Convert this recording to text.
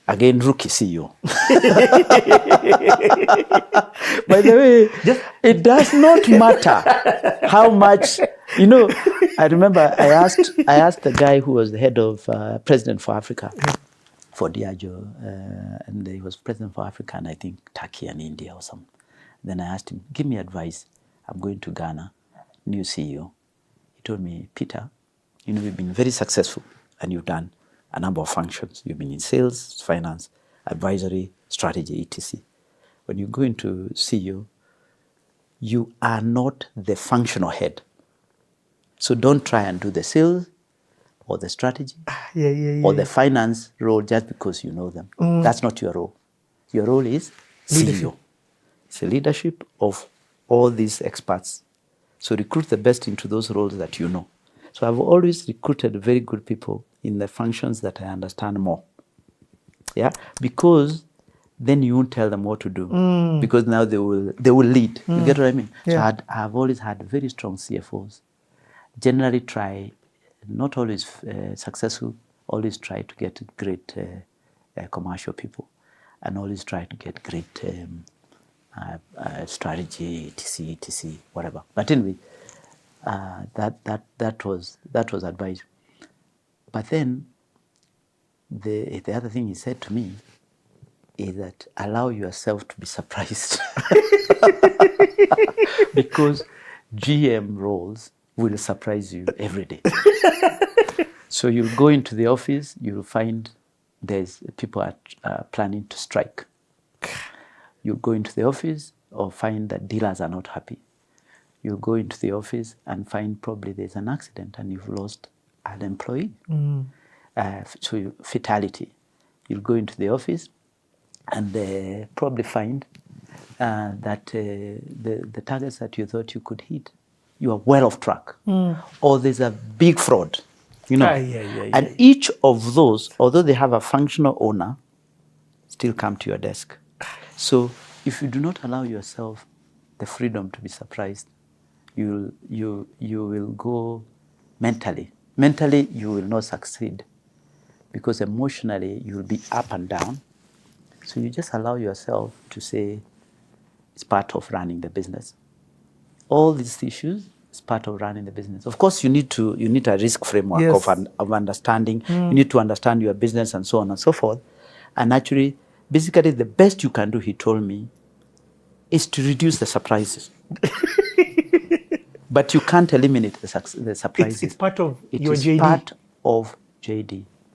Again, rookie CEO. By the way, it does not matter how much, I remember I asked the guy who was the head of president for Africa, for Diageo, and he was president for Africa and I think Turkey and India or something. Then I asked him, give me advice. I'm going to Ghana, new CEO. He told me, Peter, you've been very successful and you've done a number of functions. You've been in sales, finance, advisory, strategy, etc. When you go into CEO, you are not the functional head. So don't try and do the sales or the strategy or the finance role just because you know them. That's not your role. Your role is CEO. It's a leadership of all these experts. So recruit the best into those roles that you know. So I've always recruited very good people in the functions that I understand more. Yeah, because then you won't tell them what to do, because now they will lead. You get what I mean? Yeah. So I've always had very strong CFOs. Generally try, not always successful, always try to get great commercial people, and always try to get great strategy, etc., whatever. But anyway, that was advice. But then the other thing he said to me is that allow yourself to be surprised. Because GM roles will surprise you every day. So you'll go into the office, you'll find there's people are planning to strike. You'll go into the office or find that dealers are not happy. You'll go into the office and find probably there's an accident and you've lost an employee. So fatality. You'll go into the office and probably find that the targets that you thought you could hit, you are well off track. Or there's a big fraud, And each of those, although they have a functional owner, still come to your desk. So if you do not allow yourself the freedom to be surprised, you will go mentally. Mentally, you will not succeed because emotionally, you will be up and down. So you just allow yourself to say, it's part of running the business. All these issues is part of running the business. Of course, you need a risk framework of understanding. You need to understand your business and so on and so forth. And actually, basically, the best you can do, he told me, is to reduce the surprises. But you can't eliminate the surprises. It's part of it your is JD. Part of JD.